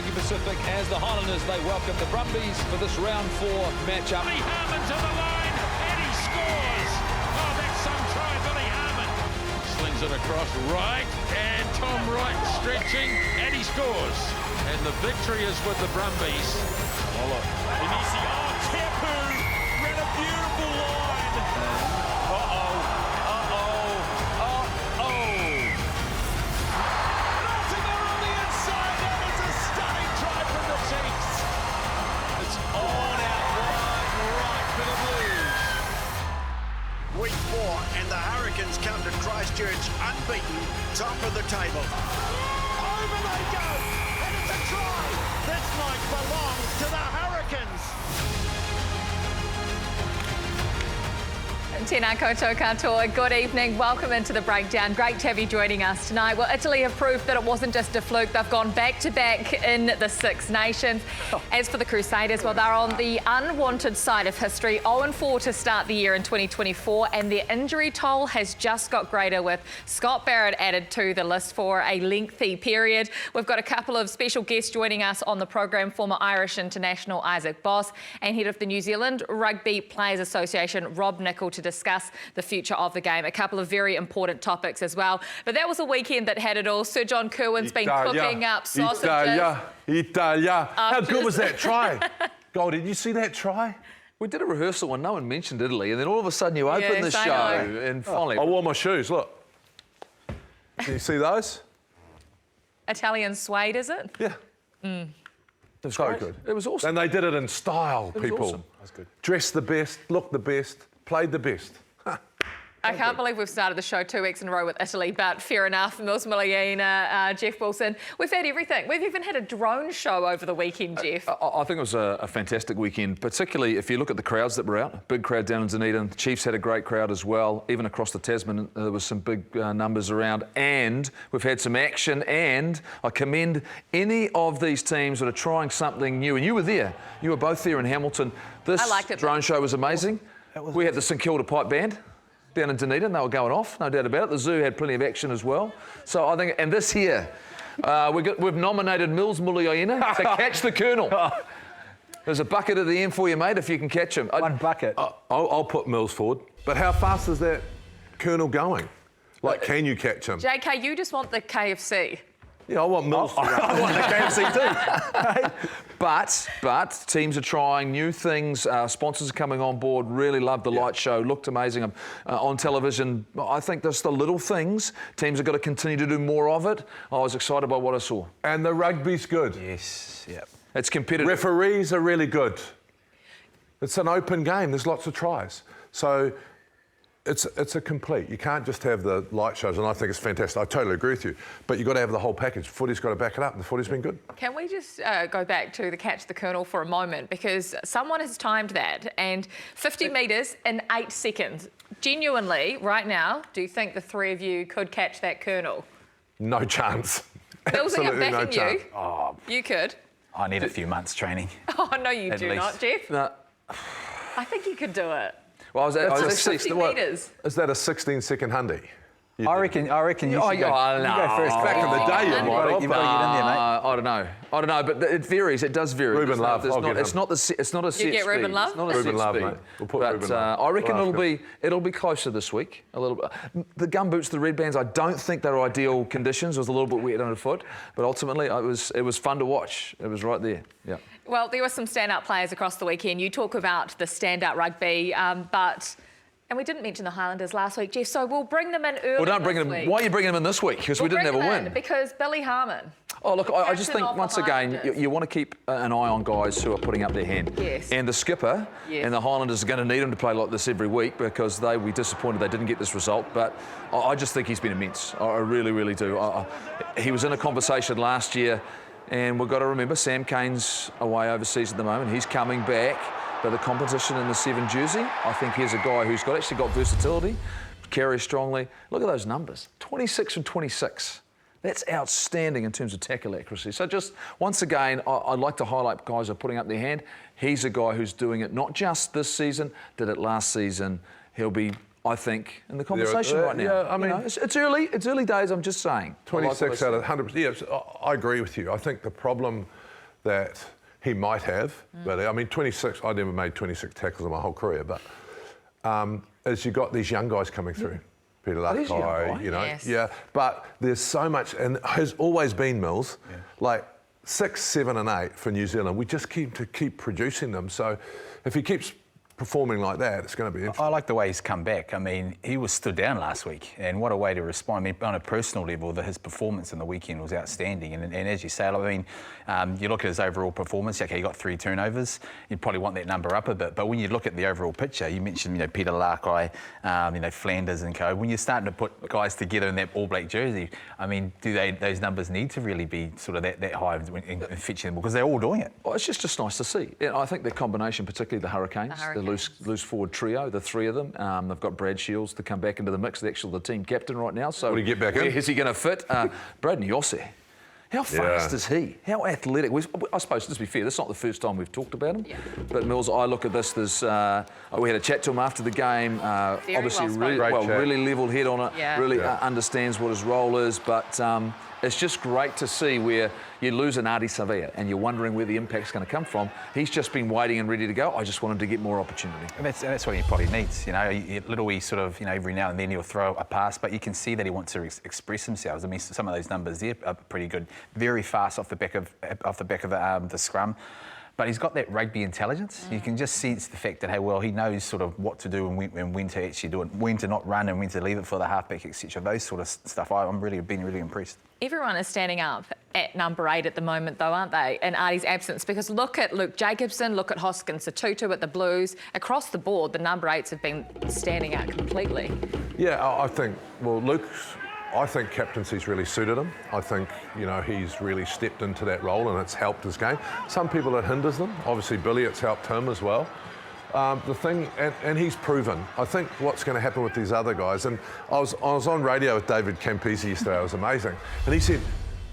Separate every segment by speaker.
Speaker 1: Rugby Pacific as the Highlanders, they welcome the Brumbies for this round 4 matchup.
Speaker 2: Billy Harmon to the line, and he scores. Oh, that's some try, Billy Harmon. Slings it across right, and Tom Wright stretching, and he scores. And the victory is with the Brumbies. Oh, look. Inisi, oh, Tepu ran a beautiful line. Uh-oh, uh-oh, uh-oh. Nottingham on the inside, and it's a stunning try from the Chiefs. It's on out wide right for the Blues.
Speaker 3: Week 4, and the Hurricanes come to Christchurch unbeaten, top of the table. Over they go, and it's a try. This night belongs to the Hurricanes.
Speaker 4: Tēnā koutou katoa, good evening, welcome into the breakdown. Great to have you joining us tonight. Well, Italy have proved that it wasn't just a fluke, they've gone back-to-back in the Six Nations. As for the Crusaders, well, they're on the unwanted side of history, 0-4 to start the year in 2024, and their injury toll has just got greater with Scott Barrett added to the list for a lengthy period. We've got a couple of special guests joining us on the program, former Irish international Isaac Boss and head of the New Zealand Rugby Players Association, Rob Nichol, to discuss the future of the game. A couple of very important topics as well. But that was a weekend that had it all. Sir John Kerwin's been cooking up sausages.
Speaker 5: Italia. How good was that try? Gold, did you see that try?
Speaker 6: We did a rehearsal and no one mentioned Italy, and then all of a sudden you open the show and finally...
Speaker 5: I wore my shoes, look. Can you see those?
Speaker 4: Italian suede, is it?
Speaker 5: Yeah.
Speaker 6: It was
Speaker 5: So
Speaker 6: great.
Speaker 5: good.
Speaker 6: It was awesome.
Speaker 5: And they did it in style,
Speaker 6: was
Speaker 5: people.
Speaker 6: awesome.
Speaker 5: That's good. Dressed the best, looked the best, played the best.
Speaker 4: I can't believe we've started the show 2 weeks in a row with Italy, but fair enough. Mils Muliaina, Jeff Wilson. We've had everything. We've even had a drone show over the weekend, Jeff.
Speaker 6: I think it was a fantastic weekend, particularly if you look at the crowds that were out. Big crowd down in Dunedin. The Chiefs had a great crowd as well. Even across the Tasman, there was some big numbers around. And we've had some action, and I commend any of these teams that are trying something new. And you were there. You were both there in Hamilton. This
Speaker 4: I liked it.
Speaker 6: drone show was amazing. We had the St Kilda Pipe Band down in Dunedin. They were going off, no doubt about it. The zoo had plenty of action as well. So I think, and this here, we've nominated Mils Muliaina to catch the Colonel. There's a bucket at the end for you, mate, if you can catch him.
Speaker 7: One bucket.
Speaker 5: I'll put Mills forward. But how fast is that Colonel going? Like, can you catch him?
Speaker 4: JK, you just want the KFC.
Speaker 5: Yeah, I want Mills to run.
Speaker 6: I want the KFC too. But teams are trying new things. Sponsors are coming on board. Really loved the light show. Looked amazing on television. I think there's the little things. Teams have got to continue to do more of it. I was excited by what I saw.
Speaker 5: And the rugby's good.
Speaker 7: Yes, yep.
Speaker 6: It's competitive.
Speaker 5: Referees are really good. It's an open game. There's lots of tries. So it's a complete. You can't just have the light shows, and I think it's fantastic. I totally agree with you. But you've got to have the whole package. Footy's got to back it up, and the footy's been good.
Speaker 4: Can we just go back to the catch the Colonel for a moment? Because someone has timed that, and 50 metres in 8 seconds. Genuinely, right now, do you think the three of you could catch that Colonel?
Speaker 5: No chance.
Speaker 4: Billsing it
Speaker 5: Absolutely
Speaker 4: back
Speaker 5: no
Speaker 4: in
Speaker 5: chance.
Speaker 4: you.
Speaker 7: Oh,
Speaker 4: You could.
Speaker 7: I need a few months training.
Speaker 4: Oh, no, you
Speaker 7: At
Speaker 4: do
Speaker 7: least.
Speaker 4: not, Jeff.
Speaker 6: No.
Speaker 4: I think you could do it.
Speaker 6: Well, I was
Speaker 5: That's
Speaker 6: actually...
Speaker 4: 50 metres.
Speaker 5: Is that a 16-second hundy?
Speaker 7: I reckon you should go. You
Speaker 6: no.
Speaker 7: go first.
Speaker 5: Back in the day, you might have.
Speaker 7: You've got to get in there, mate.
Speaker 6: I don't know, but it varies. It does vary.
Speaker 5: Ruben Love, I'll get him.
Speaker 6: It's not a set
Speaker 4: You get Ruben
Speaker 6: speed.
Speaker 4: Love?
Speaker 6: It's not a
Speaker 5: Ruben
Speaker 6: set
Speaker 5: Love,
Speaker 6: speed.
Speaker 5: mate. We'll put
Speaker 6: But
Speaker 5: Ruben Love.
Speaker 6: I reckon
Speaker 5: We'll ask
Speaker 6: it'll be closer this week. A little bit. The gumboots, the red bands. I don't think they're ideal conditions. It was a little bit wet underfoot, but ultimately it was fun to watch. It was right there. Yeah.
Speaker 4: Well, there were some standout players across the weekend. You talk about the standout rugby, and we didn't mention the Highlanders last week, Jeff, so we'll bring them in early.
Speaker 6: Well, don't bring them.
Speaker 4: week.
Speaker 6: Why are you bringing them in this week? Because we didn't have a win.
Speaker 4: Because Billy Harmon.
Speaker 6: Oh, look, I just
Speaker 4: Captain
Speaker 6: think,
Speaker 4: of the
Speaker 6: once again,
Speaker 4: Highlanders.
Speaker 6: you want to keep an eye on guys who are putting up their hand.
Speaker 4: Yes.
Speaker 6: And the skipper
Speaker 4: Yes.
Speaker 6: and the Highlanders are going to need him to play like this every week because they will be disappointed they didn't get this result. But I just think he's been immense. I really, really do. He was in a conversation last year, and we've got to remember Sam Cane's away overseas at the moment. He's coming back. But the competition in the 7 jersey, I think here's a guy who's actually got versatility, carries strongly. Look at those numbers, 26 and 26. That's outstanding in terms of tackle accuracy. So just, once again, I'd like to highlight guys who are putting up their hand. He's a guy who's doing it not just this season, did it last season. He'll be, I think, in the conversation right now.
Speaker 5: Yeah, I mean...
Speaker 6: it's early days, I'm just saying.
Speaker 5: 26 out of 100%. Yes, I agree with you. I think the problem that he might have. But I mean, 26, I never made 26 tackles in my whole career, but as you got these young guys coming through. Peter Lakai, you know,
Speaker 4: Yes.
Speaker 5: but there's so much, and has always been, Mills, like 6, 7 and 8 for New Zealand. We just keep producing them. So if he keeps performing like that, it's going to be interesting.
Speaker 7: I like the way he's come back. I mean, he was stood down last week, and what a way to respond. I mean, on a personal level, his performance in the weekend was outstanding. And as you say, I mean, you look at his overall performance. Okay, he got 3 turnovers. You'd probably want that number up a bit. But when you look at the overall picture, you mentioned, you know, Peter Lakai, you know, Flanders and co. When you're starting to put guys together in that All Black jersey, I mean, do those numbers need to really be sort of that high in fetching them? Because they're all doing it.
Speaker 6: Well, it's just nice to see. I think the combination, particularly the Hurricanes, the loose forward trio, the 3 of them. They've got Brad Shields to come back into the mix, the team captain right now. So
Speaker 5: will he get back in?
Speaker 6: Is he going to fit? Brad Nyose. How fast is he? How athletic? I suppose, to be fair, this is not the first time we've talked about him. Yeah. But Mills, I look at this. We had a chat to him after the game. Obviously, really level head on it. Understands what his role is. But it's just great to see where you lose an Ardie Savea and you're wondering where the impact's going to come from. He's just been waiting and ready to go. I just want him to get more opportunity.
Speaker 7: And that's what he probably needs. You know, he sort of, you know, every now and then he'll throw a pass, but you can see that he wants to express himself. I mean, some of those numbers there are pretty good. Very fast off the back of the scrum. But he's got that rugby intelligence. You can just sense the fact that, hey, well, he knows sort of what to do and when to actually do it, when to not run and when to leave it for the halfback, etc. Those sort of stuff. I'm been really impressed.
Speaker 4: Everyone is standing up at number 8 at the moment, though, aren't they, in Ardie's absence? Because look at Luke Jacobson, look at Hoskins Satutu at the Blues. Across the board, the number 8s have been standing out completely. Yeah,
Speaker 5: I think, well, I think captaincy's really suited him. I think, you know, he's really stepped into that role and it's helped his game. Some people it hinders them. Obviously, Billy, it's helped him as well. The thing, and he's proven. I think what's going to happen with these other guys, and I was on radio with David Campese yesterday. It was amazing, and he said,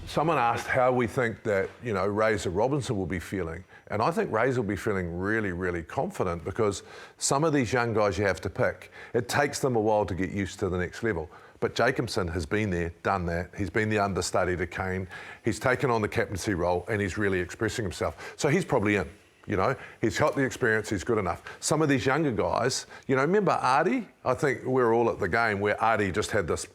Speaker 5: someone asked how we think that, you know, Razor Robinson will be feeling, and I think Razor will be feeling really, really confident because some of these young guys you have to pick, it takes them a while to get used to the next level. But Jacobson has been there, done that. He's been the understudy to Kane. He's taken on the captaincy role and he's really expressing himself. So he's probably in, you know. He's got the experience, he's good enough. Some of these younger guys, you know, remember Ardie? I think we're all at the game where Ardie just had this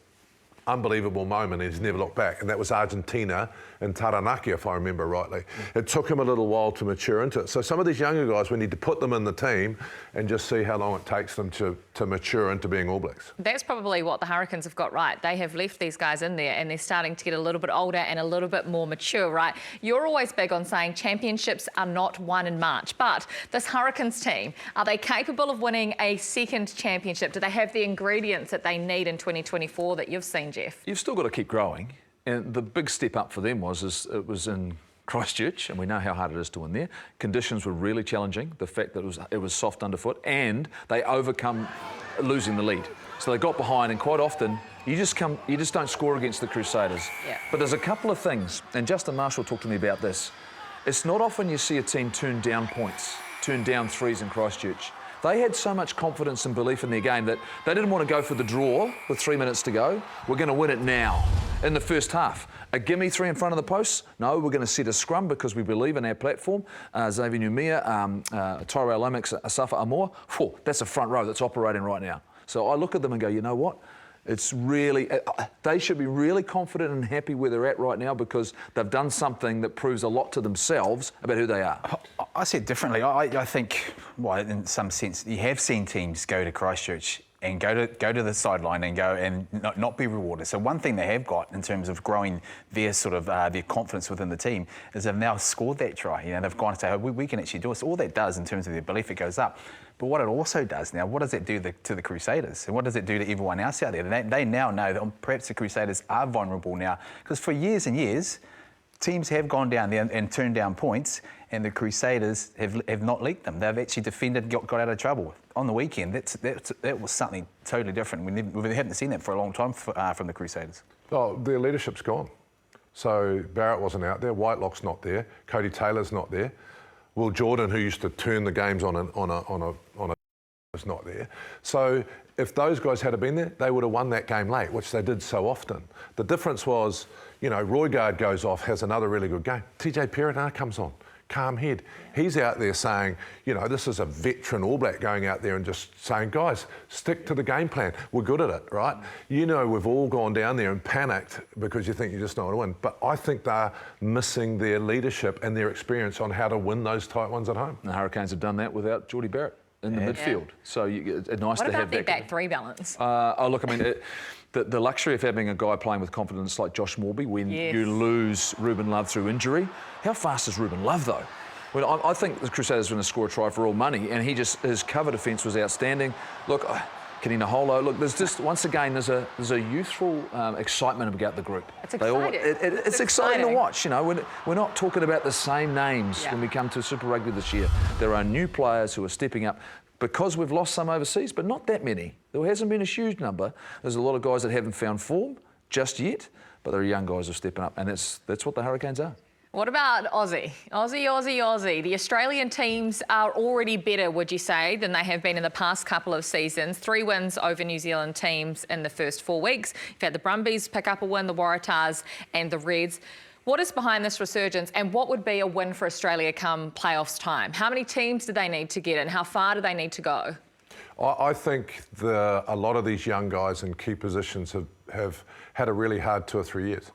Speaker 5: unbelievable moment and he's never looked back. And that was Argentina and Taranaki, if I remember rightly. It took him a little while to mature into it. So some of these younger guys, we need to put them in the team and just see how long it takes them to mature into being All Blacks.
Speaker 4: That's probably what the Hurricanes have got right. They have left these guys in there and they're starting to get a little bit older and a little bit more mature, right? You're always big on saying championships are not won in March, but this Hurricanes team, are they capable of winning a second championship? Do they have the ingredients that they need in 2024 that you've seen, Jeff?
Speaker 6: You've still got to keep growing. And the big step up for them was it was in Christchurch, and we know how hard it is to win there. Conditions were really challenging. The fact that it was soft underfoot, and they overcome losing the lead. So they got behind, and quite often you just don't score against the Crusaders.
Speaker 4: Yeah.
Speaker 6: But there's a couple of things, and Justin Marshall talked to me about this. It's not often you see a team turn down points, turn down threes in Christchurch. They had so much confidence and belief in their game that they didn't want to go for the draw with 3 minutes to go. We're going to win it now in the first half. A gimme 3 in front of the posts? No, we're going to set a scrum because we believe in our platform. Xavier Numia, Tyrell Lomax, Asafa Amor. That's a front row that's operating right now. So I look at them and go, you know what? It's really, they should be really confident and happy where they're at right now because they've done something that proves a lot to themselves about who they are.
Speaker 7: I see it differently. I think, well, in some sense, you have seen teams go to Christchurch and go to the sideline and go and not be rewarded. So one thing they have got in terms of growing their sort of their confidence within the team is they've now scored that try. You know, they've gone and say, oh, we can actually do it. So all that does in terms of their belief, it goes up. But what it also does now, what does it do to the Crusaders? And what does it do to everyone else out there? They now know that perhaps the Crusaders are vulnerable now. Because for years and years, teams have gone down there and turned down points, and the Crusaders have not leaked them. They've actually defended, got out of trouble. On the weekend, that was something totally different. We haven't seen that for a long time from the Crusaders.
Speaker 5: Oh, their leadership's gone. So Barrett wasn't out there, Whitelock's not there, Cody Taylor's not there. Will Jordan, who used to turn the games on a was not there. So if those guys had been there, they would have won that game late, which they did so often. The difference was, you know, Roygaard goes off, has another really good game. TJ Perenara comes on. calm head. He's out there saying, you know, this is a veteran All Black going out there and just saying, guys, stick to the game plan. We're good at it, right? You know, we've all gone down there and panicked because you think you just know how to win. But I think they're missing their leadership and their experience on how to win those tight ones at home.
Speaker 6: The Hurricanes have done that without Geordie Barrett in the midfield. So it's nice to have that.
Speaker 4: What about their back three balance?
Speaker 6: Look, I mean, the luxury of having a guy playing with confidence like Josh Morby when you lose Ruben Love through injury. How fast is Ruben Love, though? Well, I think the Crusaders are going to score a try for all money, and his cover defence was outstanding. Look, Kanina Holo, look, there's just, once again, there's a youthful excitement about the group.
Speaker 4: It's exciting.
Speaker 6: It's exciting to watch, you know. We're not talking about the same names when we come to Super Rugby this year. There are new players who are stepping up because we've lost some overseas, but not that many. There hasn't been a huge number. There's a lot of guys that haven't found form just yet, but there are young guys who are stepping up, and that's what the Hurricanes are.
Speaker 4: What about Aussie? Aussie. The Australian teams are already better, would you say, than they have been in the past couple of seasons. 3 wins over New Zealand teams in the first 4 weeks. You've had the Brumbies pick up a win, the Waratahs and the Reds. What is behind this resurgence, and what would be a win for Australia come playoffs time? How many teams do they need to get in? How far do they need to go?
Speaker 5: I think a lot of these young guys in key positions have had a really hard 2 or 3 years.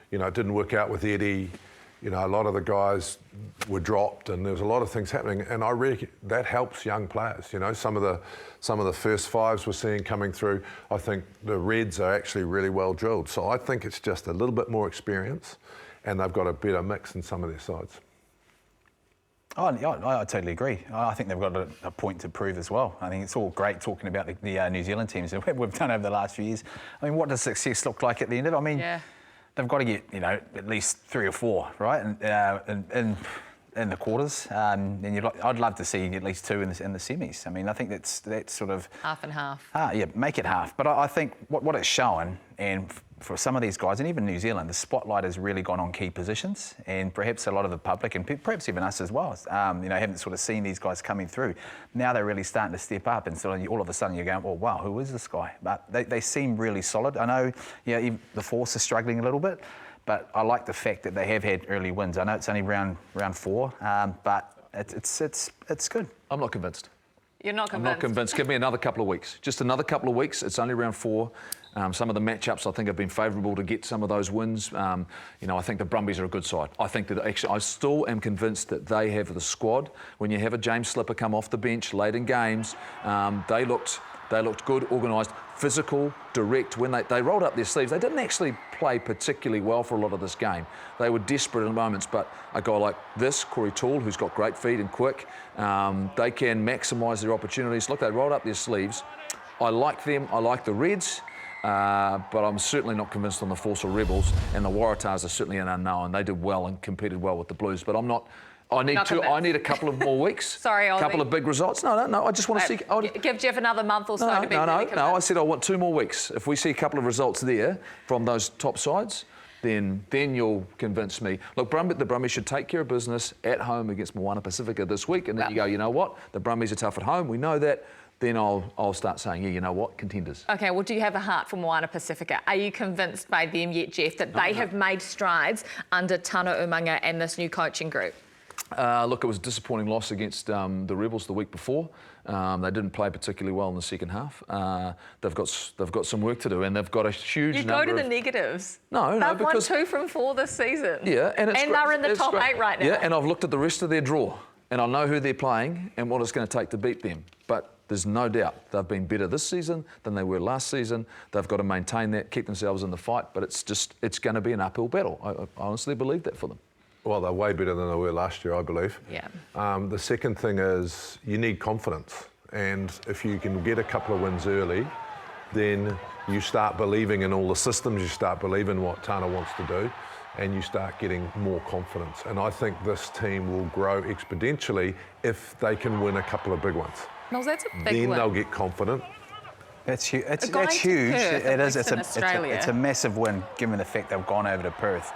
Speaker 5: You know, it didn't work out with Eddie. You know, a lot of the guys were dropped, and there was a lot of things happening. And I really that helps young players. You know, some of the first fives we're seeing coming through. I think the Reds are actually really well drilled. So I think it's just a little bit more experience, and they've got a better mix in some of their sides.
Speaker 7: I totally agree. I think they've got a point to prove as well. I think it's all great talking about the New Zealand teams that we've done over the last few years. I mean, what does success look like at the end of it? I mean. Yeah. They've got to get, you know, at least 3 or 4, right, in the quarters. And I'd love to see at least 2 in the semis. I mean, I think that's sort of
Speaker 4: half and half.
Speaker 7: Yeah, make it half. But I think what it's shown, and for some of these guys, and even New Zealand, the spotlight has really gone on key positions, and perhaps a lot of the public, and perhaps even us as well, you know, haven't sort of seen these guys coming through. Now they're really starting to step up, and so all of a sudden you're going, well, wow, who is this guy? But they seem really solid. I know, yeah, the Force is struggling a little bit, but I like the fact that they have had early wins. I know it's only round 4, but it's good.
Speaker 6: I'm not convinced.
Speaker 4: You're not convinced?
Speaker 6: I'm not convinced. Give me another couple of weeks. Just another couple of weeks. It's only round 4. Some of the matchups I think have been favourable to get some of those wins. You know, I think the Brumbies are a good side. I think that actually, I still am convinced that they have the squad. When you have a James Slipper come off the bench late in games, they looked good, organised, physical, direct. When they rolled up their sleeves, they didn't actually play particularly well for a lot of this game. They were desperate in moments, but a guy like this, Corey Toole, who's got great feet and quick, they can maximise their opportunities. Look, they rolled up their sleeves. I like them. I like the Reds. But I'm certainly not convinced on the Force or Rebels, and the Waratahs are certainly an unknown. They did well and competed well with the Blues, but I'm not. I need a couple of more weeks.
Speaker 4: Sorry, Ollie.
Speaker 6: A couple of big results. No. I just want to see.
Speaker 4: Give Jeff another month or so to be really convinced.
Speaker 6: No. I said I want 2 more weeks. If we see a couple of results there from those top sides, then you'll convince me. Look, the Brumbies should take care of business at home against Moana Pasifika this week, and then you go, you know what? The Brumbies are tough at home. We know that. Then I'll start saying, yeah, you know what, contenders. OK, well, do you have a heart for Moana Pasifika? Are you convinced by them yet, Jeff, that they have made strides under Tana Umaga and this new coaching group? Look, it was a disappointing loss against the Rebels the week before. They didn't play particularly well in the second half. They've got some work to do, and they've got a huge number.
Speaker 4: You go to the negatives.
Speaker 6: No,
Speaker 4: because they've won 2 from 4 this season.
Speaker 6: Yeah, and
Speaker 4: they're in the top 8 right now.
Speaker 6: Yeah, and I've looked at the rest of their draw, and I know who they're playing and what it's going to take to beat them. But there's no doubt they've been better this season than they were last season. They've got to maintain that, keep themselves in the fight, but it's going to be an uphill battle. I honestly believe that for them.
Speaker 5: Well, they're way better than they were last year, I believe.
Speaker 4: Yeah.
Speaker 5: The second thing is you need confidence. And if you can get a couple of wins early, then you start believing in all the systems, you start believing what Tana wants to do, and you start getting more confidence. And I think this team will grow exponentially if they can win a couple of big ones.
Speaker 4: No, that's a big
Speaker 5: then
Speaker 4: win.
Speaker 5: They'll get confident.
Speaker 7: That's huge. It's huge. It is. It's a massive win, given the fact they've gone over to Perth.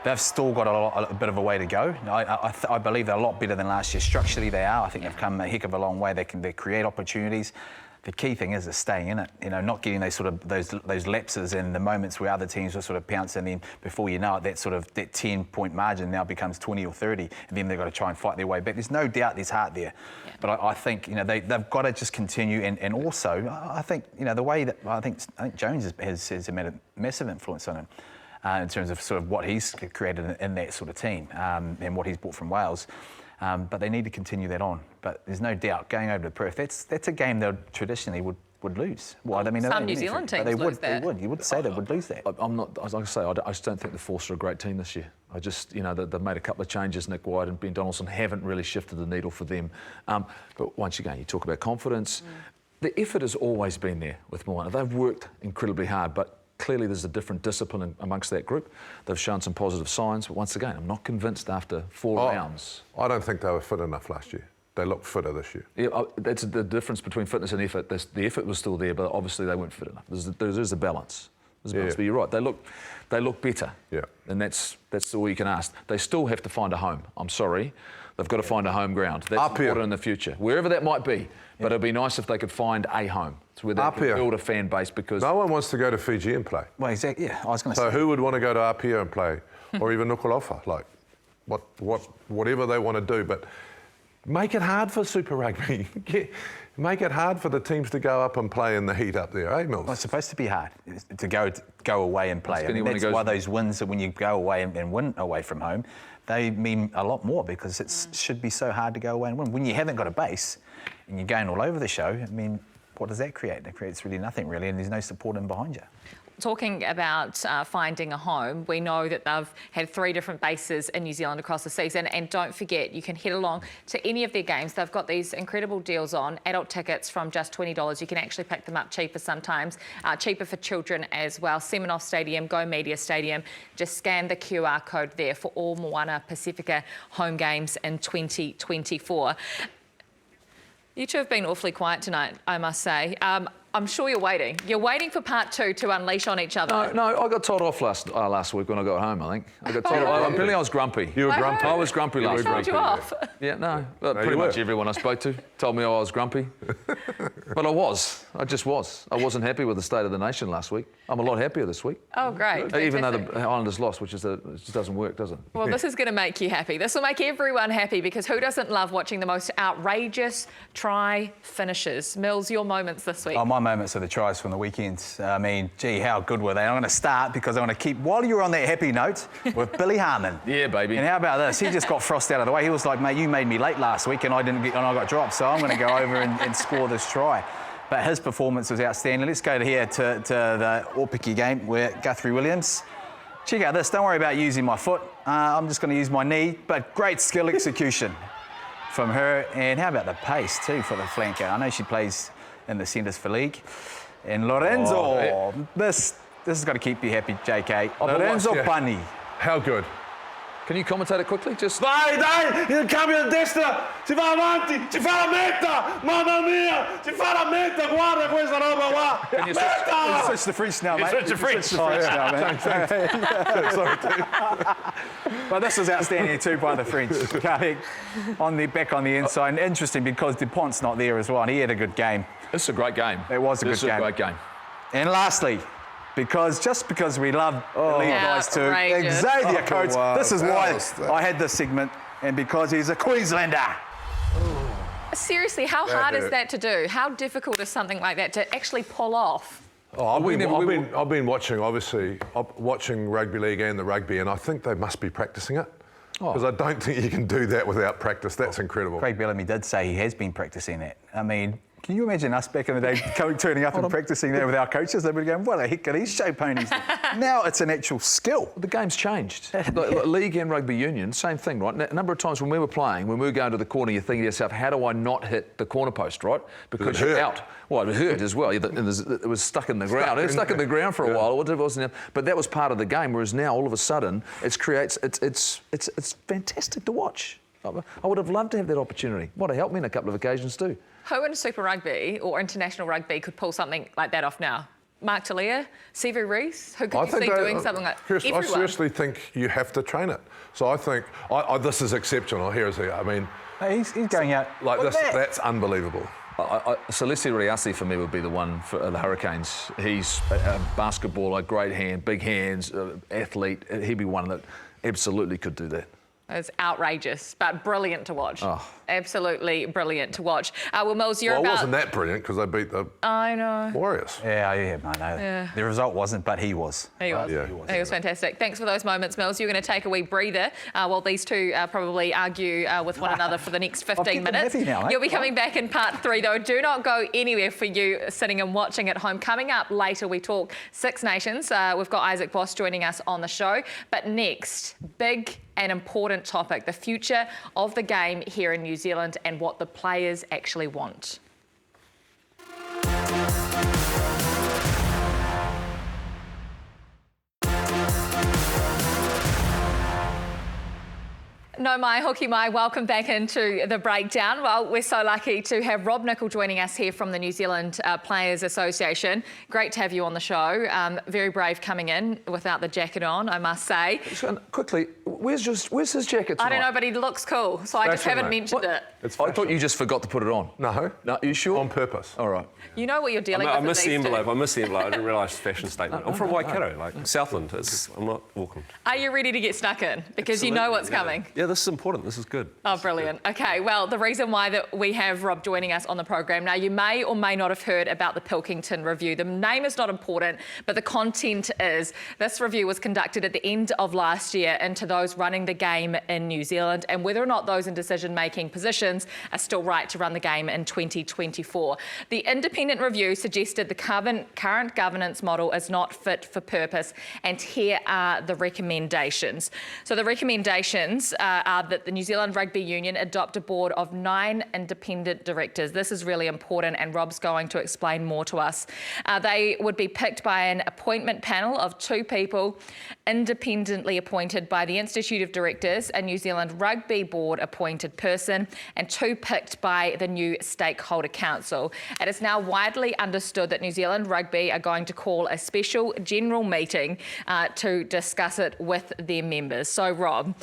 Speaker 7: They've still got a bit of a way to go. I believe they're a lot better than last year. Structurally, they are. I think they've come a heck of a long way. They create opportunities. the key thing is staying in it. Not getting those lapses and the moments where other teams will sort of pounce, and then before you know it, that 10-point margin now becomes 20 or 30, and then they've got to try and fight their way back. There's no doubt there's heart there, but I think they've got to just continue, and also I think the way that I think Jones has made a massive influence on him. In terms of sort of what he's created in that sort of team and what he's brought from Wales. But they need to continue that on. But there's no doubt, going over to Perth, that's a game they traditionally would lose. Well, I mean,
Speaker 4: some New Zealand teams lose that.
Speaker 7: They would. You would say they would lose that.
Speaker 6: I'm not, like I say, I just don't think the Force are a great team this year. I just, they've made a couple of changes. Nick White and Ben Donaldson haven't really shifted the needle for them. But once again, you talk about confidence. The effort has always been there with Moana. They've worked incredibly hard, but clearly there's a different discipline amongst that group. They've shown some positive signs, but once again, I'm not convinced after 4 rounds.
Speaker 5: I don't think they were fit enough last year. They looked fitter this year.
Speaker 6: Yeah, that's the difference between fitness and effort. The effort was still there, but obviously they weren't fit enough. There's a balance. There's a balance, but you're right. They look better. Yeah. And that's all you can ask. They still have to find a home. I'm sorry. They've got to find a home ground. That's important in the future, wherever that might be. But it'd be nice if they could find a home. It's where they can build a fan base, because
Speaker 5: no one wants to go to Fiji and play.
Speaker 7: Well, exactly. Yeah, I was going to say.
Speaker 5: So who would want to go to Apia and play, or even Nuku'alofa? Like, whatever they want to do, but make it hard for Super Rugby. Make it hard for the teams to go up and play in the heat up there, eh, Mills?
Speaker 7: Well, it's supposed to be hard to go away and play. That's why those wins, when you go away and win away from home, they mean a lot more, because it should be so hard to go away and win. When you haven't got a base and you're going all over the show, I mean, what does that create? It creates really nothing, really, and there's no support in behind you.
Speaker 4: Talking about finding a home, we know that they've had 3 different bases in New Zealand across the season, and don't forget, you can head along to any of their games. They've got these incredible deals on, adult tickets from just $20. You can actually pick them up cheaper sometimes, cheaper for children as well. Seminole Stadium, Go Media Stadium, just scan the QR code there for all Moana Pasifika home games in 2024. You two have been awfully quiet tonight, I must say. I'm sure you're waiting. You're waiting for part 2 to unleash on each other.
Speaker 6: No, I got told off last week when I got home, I think. I got told off. Apparently I was grumpy.
Speaker 5: You were grumpy?
Speaker 6: I was grumpy last week.
Speaker 4: I told you off.
Speaker 6: Yeah, no. Pretty much everyone I spoke to told me I was grumpy. But I just was. I wasn't happy with the state of the nation last week. I'm a lot happier this week.
Speaker 4: Oh, great.
Speaker 6: Even though the Islanders lost, which it just doesn't work, does it?
Speaker 4: Well, this is going to make you happy. This will make everyone happy, because who doesn't love watching the most outrageous try finishes? Mills, your moments this week.
Speaker 7: Oh, my moments are the tries from the weekends. I mean, gee, how good were they? I'm going to start, because I want to keep, while you're on that happy note, with Billy Harmon.
Speaker 6: Yeah, baby.
Speaker 7: And how about this? He just got Frost out of the way. He was like, mate, you made me late last week and I got dropped, so I'm going to go over and score this try. But his performance was outstanding. Let's go here to the Aupiki game where Guthrie Williams. Check out this. Don't worry about using my foot. I'm just going to use my knee, but great skill execution from her. And how about the pace too for the flanker? I know she plays in the centres for league. And Lorenzo, this has got to keep you happy, JK. Lorenzo Pani.
Speaker 5: How good?
Speaker 6: Can you commentate it quickly? Just.
Speaker 8: Vai, dai, il cambio di destra, si va avanti, si fa la meta, mamma mia, si fa la meta, guarda questa roba qua.
Speaker 6: Can you
Speaker 7: switch to French now, mate?
Speaker 8: Switch to French.
Speaker 7: But this was outstanding too by the French. Back on the inside. And interesting, because Dupont's not there as well, and he had a good game.
Speaker 6: This is a great game.
Speaker 7: It was a good game.
Speaker 6: This is a great game.
Speaker 7: And lastly, because we love the league guys too, Xavier Coates. This is why I had this segment, and because he's a Queenslander.
Speaker 4: Seriously, how hard is that to do? How difficult is something like that to actually pull off?
Speaker 5: Oh, I've been watching, obviously, watching rugby league and the rugby, and I think they must be practicing it. Because I don't think you can do that without practice. That's incredible.
Speaker 7: Craig Bellamy did say he has been practicing that. I mean, can you imagine us back in the day turning up and practicing that with our coaches? They'd be going, what the heck are these show ponies? Now it's an actual skill.
Speaker 6: The game's changed. League and rugby union, same thing, right? A number of times when we were playing, when we were going to the corner, you're thinking to yourself, how do I not hit the corner post, right? Because you're out. Well, it hurt as well. It was stuck in the ground. It was stuck in the ground for a while. It wasn't, but that was part of the game. Whereas now, all of a sudden, it's fantastic to watch. I would have loved to have that opportunity. Would have helped me in a couple of occasions too.
Speaker 4: Who in Super Rugby or international rugby could pull something like that off now? Mark Talia, Sevu Reece? Who could you see doing something like that?
Speaker 5: I seriously think you have to train it. So I think this is exceptional. I mean,
Speaker 7: he's going out
Speaker 5: like this. That's unbelievable.
Speaker 6: Celeste Riassi for me would be the one for the Hurricanes. He's a basketballer, great hand, big hands, athlete. He'd be one that absolutely could do that.
Speaker 4: It's outrageous, but brilliant to watch.
Speaker 6: Oh.
Speaker 4: Absolutely brilliant to watch. Well, Mills, you're
Speaker 5: Well, it
Speaker 4: about...
Speaker 5: wasn't that brilliant because they beat the
Speaker 4: I know.
Speaker 5: Warriors.
Speaker 7: Yeah, I know.
Speaker 4: Yeah.
Speaker 7: The result wasn't, but he was.
Speaker 4: He was.
Speaker 5: Yeah.
Speaker 4: He was fantastic. Thanks for those moments, Mills. You're going to take a wee breather while these two probably argue with one another for the next 15 minutes.
Speaker 7: Now,
Speaker 4: You'll be coming back in part 3, though. Do not go anywhere for you sitting and watching at home. Coming up later, we talk Six Nations. We've got Isaac Voss joining us on the show. But next, big and important topic, the future of the game here in New Zealand and what the players actually want. No mai, hoki mai, welcome back into the breakdown. Well, we're so lucky to have Rob Nicol joining us here from the New Zealand Players Association. Great to have you on the show. Very brave coming in without the jacket on, I must say.
Speaker 6: Quickly, where's his jacket tonight?
Speaker 4: I don't know, but he looks cool, so I just haven't mentioned it.
Speaker 6: I thought you just forgot to put it on.
Speaker 5: No.
Speaker 6: No, are you sure?
Speaker 5: On purpose.
Speaker 6: All right.
Speaker 4: You know what you're dealing with.
Speaker 8: I missed the
Speaker 4: these two.
Speaker 8: envelope. I didn't realise the fashion statement. I'm from Waikato, like Southland. I'm not Auckland.
Speaker 4: Are you ready to get stuck in? Because you know what's coming.
Speaker 8: Yeah, this is important. This is good.
Speaker 4: Oh, brilliant. Okay, well, the reason why that we have Rob joining us on the program now, you may or may not have heard about the Pilkington Review. The name is not important, but the content is. This review was conducted at the end of last year into those running the game in New Zealand and whether or not those in decision-making positions are still right to run the game in 2024. The independent review suggested the current governance model is not fit for purpose, and here are the recommendations. So the recommendations are that the New Zealand Rugby Union adopt a board of 9 independent directors. This is really important, and Rob's going to explain more to us. They would be picked by an appointment panel of 2 people, independently appointed by the Institute of Directors, a New Zealand Rugby Board appointed person, and 2 picked by the new Stakeholder Council. It is now widely understood that New Zealand Rugby are going to call a special general meeting to discuss it with their members. So, Rob,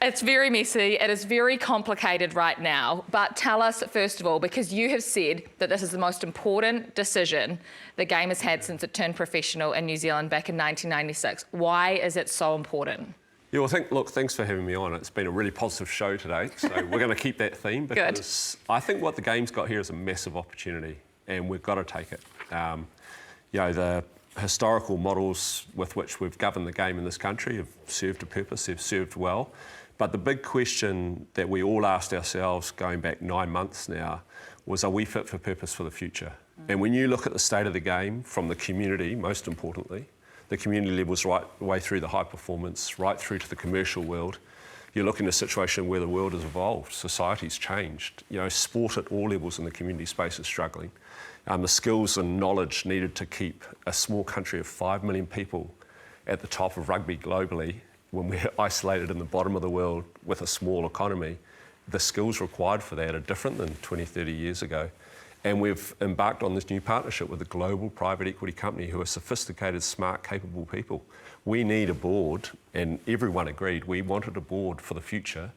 Speaker 4: it's very messy, it is very complicated right now, but tell us first of all, because you have said that this is the most important decision the game has had since it turned professional in New Zealand back in 1996. Why is it so important?
Speaker 8: Yeah, well, thanks for having me on. It's been a really positive show today, so we're going to keep that theme because I think what the game's got here is a massive opportunity, and we've got to take it. The historical models with which we've governed the game in this country have served a purpose, they've served well. But the big question that we all asked ourselves going back 9 months now was, are we fit for purpose for the future? And when you look at the state of the game from the community, most importantly, the community levels right the way through the high performance, right through to the commercial world, you're looking at a situation where the world has evolved, society's changed. Sport at all levels in the community space is struggling. The skills and knowledge needed to keep a small country of 5 million people at the top of rugby globally, when we're isolated in the bottom of the world with a small economy, the skills required for that are different than 20, 30 years ago. And we've embarked on this new partnership with a global private equity company who are sophisticated, smart, capable people. We need a board, and everyone agreed we wanted a board for the future.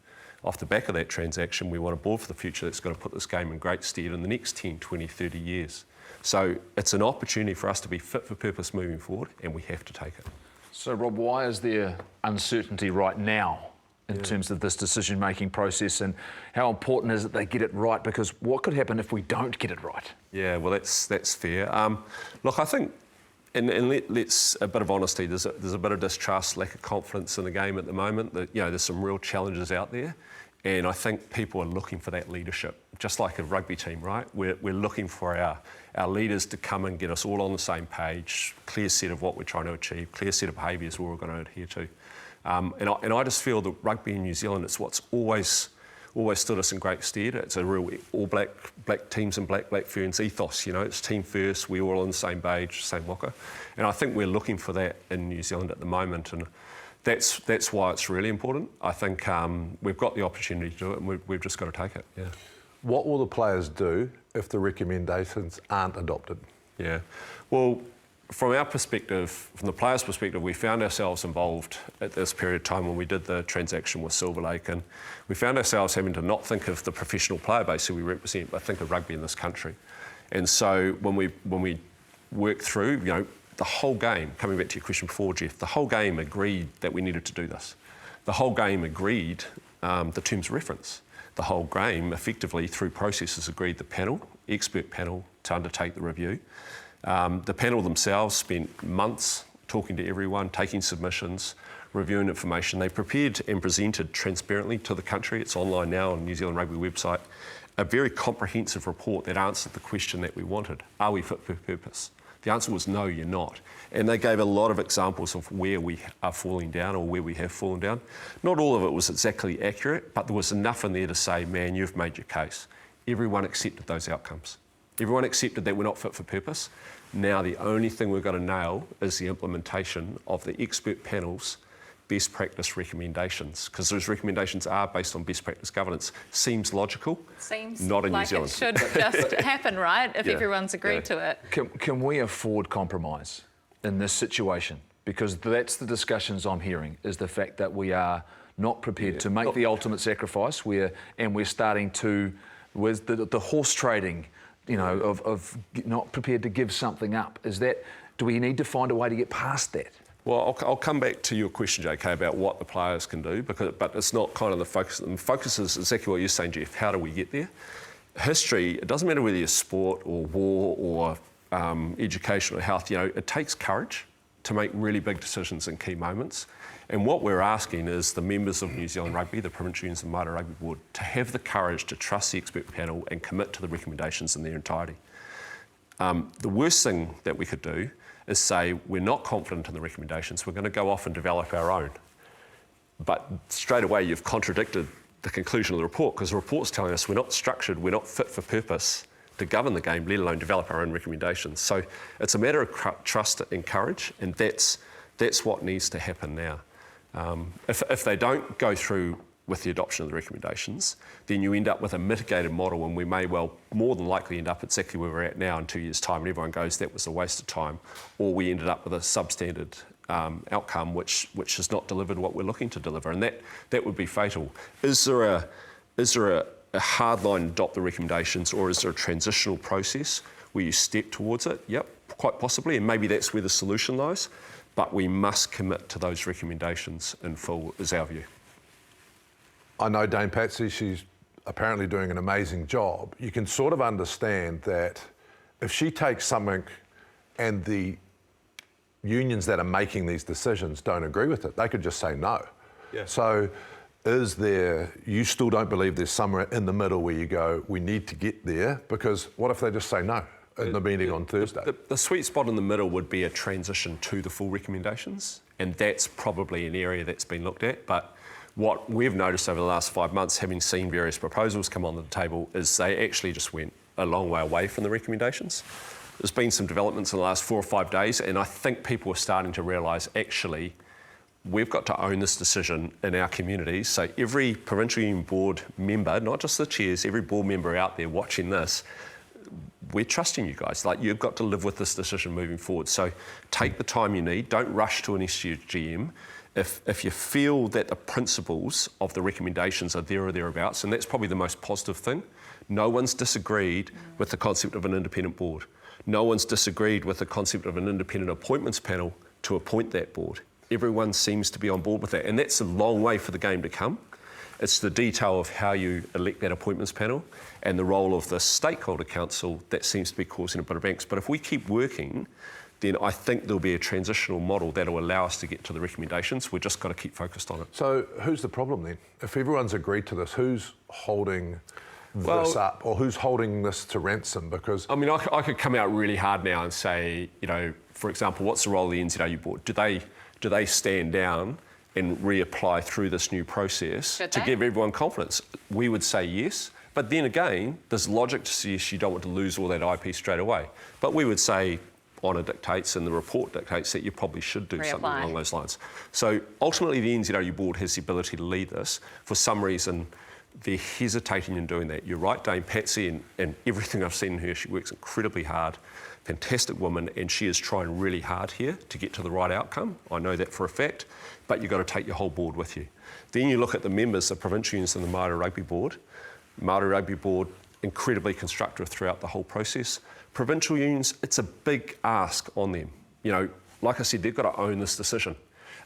Speaker 8: Off the back of that transaction, we want a board for the future that's going to put this game in great stead in the next 10, 20, 30 years. So it's an opportunity for us to be fit for purpose moving forward, and we have to take it.
Speaker 6: So, Rob, why is there uncertainty right now in terms of this decision-making process, and how important is it they get it right? Because what could happen if we don't get it right?
Speaker 8: Yeah, well, that's fair. Look, I think, and let's a bit of honesty. There's a bit of distrust, lack of confidence in the game at the moment. There's some real challenges out there, and I think people are looking for that leadership, just like a rugby team, right? We're looking for our leaders to come and get us all on the same page, clear set of what we're trying to achieve, clear set of behaviours we're all going to adhere to. And I just feel that rugby in New Zealand, it's what's always stood us in great stead. It's a real all black teams and black ferns ethos. It's team first, we're all on the same page, same locker. And I think we're looking for that in New Zealand at the moment. And that's why it's really important. I think we've got the opportunity to do it, and we've just got to take it. Yeah.
Speaker 5: What will the players do if the recommendations aren't adopted?
Speaker 8: Yeah. Well, from our perspective, from the players' perspective, we found ourselves involved at this period of time when we did the transaction with Silver Lake, and we found ourselves having to not think of the professional player base who we represent, but think of rugby in this country. And so when we worked through, the whole game, coming back to your question before, Jeff, the whole game agreed that we needed to do this. The whole game agreed the terms of reference. The whole game, effectively, through processes, agreed the panel, expert panel, to undertake the review. The panel themselves spent months talking to everyone, taking submissions, reviewing information. They prepared and presented transparently to the country. It's online now on the New Zealand Rugby website. A very comprehensive report that answered the question that we wanted. Are we fit for purpose? The answer was no, you're not. And they gave a lot of examples of where we are falling down or where we have fallen down. Not all of it was exactly accurate, but there was enough in there to say, man, you've made your case. Everyone accepted those outcomes. Everyone accepted that we're not fit for purpose. Now the only thing we've got to nail is the implementation of the expert panel's best practice recommendations, because those recommendations are based on best practice governance. Seems logical.
Speaker 4: Seems
Speaker 8: not in
Speaker 4: like
Speaker 8: New Zealand.
Speaker 4: It should just happen, right? If everyone's agreed to it.
Speaker 6: Can we afford compromise in this situation? Because that's the discussions I'm hearing, is the fact that we are not prepared to make the ultimate sacrifice, we're starting to, with the horse trading, of not prepared to give something up. Do we need to find a way to get past that?
Speaker 8: Well, I'll come back to your question, JK, about what the players can do, but it's not kind of the focus. The focus is exactly what you're saying, Jeff. How do we get there? History, it doesn't matter whether you're sport or war or education or health, it takes courage to make really big decisions in key moments. And what we're asking is the members of New Zealand Rugby, the Provincial Unions and Moana Rugby Board, to have the courage to trust the expert panel and commit to the recommendations in their entirety. The worst thing that we could do is say, we're not confident in the recommendations, we're going to go off and develop our own. But straight away, you've contradicted the conclusion of the report, because the report's telling us we're not structured, we're not fit for purpose to govern the game, let alone develop our own recommendations. So it's a matter of trust and courage, and that's what needs to happen now. If they don't go through with the adoption of the recommendations, then you end up with a mitigated model, and we may well more than likely end up exactly where we're at now in 2 years' time, and everyone goes, that was a waste of time, or we ended up with a substandard outcome which has not delivered what we're looking to deliver, and that would be fatal. Is there a hard line to adopt the recommendations, or is there a transitional process where you step towards it? Yep, quite possibly, and maybe that's where the solution lies, but we must commit to those recommendations in full, is our view.
Speaker 5: I know Dame Patsy, she's apparently doing an amazing job. You can sort of understand that if she takes something and the unions that are making these decisions don't agree with it, they could just say no. Yeah. So you still don't believe there's somewhere in the middle where you go, we need to get there? Because what if they just say no in the meeting on Thursday?
Speaker 8: The sweet spot in the middle would be a transition to the full recommendations, and that's probably an area that's been looked at. But what we've noticed over the last 5 months, having seen various proposals come on the table, is they actually just went a long way away from the recommendations. There's been some developments in the last 4 or 5 days, and I think people are starting to realise, actually, we've got to own this decision in our communities. So every Provincial Union Board member, not just the chairs, every board member out there watching this, we're trusting you guys. You've got to live with this decision moving forward. So take the time you need. Don't rush to an SGM. If you feel that the principles of the recommendations are there or thereabouts, and that's probably the most positive thing, no one's disagreed with the concept of an independent board. No one's disagreed with the concept of an independent appointments panel to appoint that board. Everyone seems to be on board with that, and that's a long way for the game to come. It's the detail of how you elect that appointments panel and the role of the stakeholder council that seems to be causing a bit of angst. But if we keep working, then I think there'll be a transitional model that will allow us to get to the recommendations. We've just got to keep focused on it.
Speaker 5: So who's the problem then? If everyone's agreed to this, who's holding this up, or who's holding this to ransom? Because
Speaker 8: I mean, I could come out really hard now and say, for example, what's the role of the NZRU board? Do they stand down and reapply through this new process to give everyone confidence? We would say yes. But then again, there's logic to suggest you don't want to lose all that IP straight away. But we would say honour dictates and the report dictates that you probably should do something along those lines. So ultimately the NZRU board has the ability to lead this. For some reason, they're hesitating in doing that. You're right, Dame Patsy, and everything I've seen in her, she works incredibly hard, fantastic woman, and she is trying really hard here to get to the right outcome. I know that for a fact, but you've got to take your whole board with you. Then you look at the members, the provincial unions and the Māori Rugby Board. Māori Rugby Board, incredibly constructive throughout the whole process. Provincial unions, it's a big ask on them. You know, like I said, they've got to own this decision.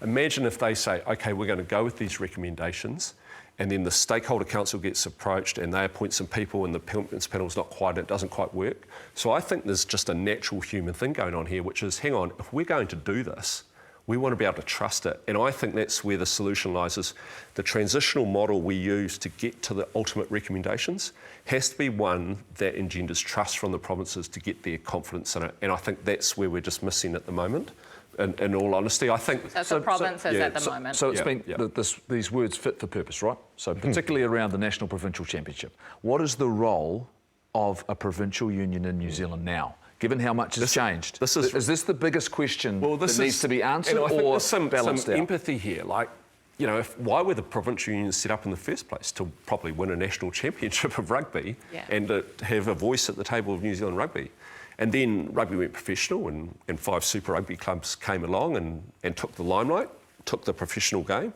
Speaker 8: Imagine if they say, OK, we're going to go with these recommendations, and then the stakeholder council gets approached and they appoint some people and the appointments panel's not quite, it doesn't quite work. So I think there's just a natural human thing going on here, which is, hang on, if we're going to do this, we want to be able to trust it. And I think that's where the solution lies, is the transitional model we use to get to the ultimate recommendations has to be one that engenders trust from the provinces to get their confidence in it. And I think that's where we're just missing at the moment. In all honesty, I think...
Speaker 4: That's the provinces at the moment.
Speaker 6: So it's been these words fit for purpose, right? So particularly around the National Provincial Championship. What is the role of a provincial union in New Zealand now, given how much has changed? Is this the biggest question that needs to be answered, or
Speaker 8: there's some
Speaker 6: balanced out?
Speaker 8: empathy here? Like, you know, why were the provincial unions set up in the first place? To probably win a national championship of rugby and to have a voice at the table of New Zealand rugby. And then rugby went professional, and 5 Super Rugby clubs came along and took the limelight, took the professional game.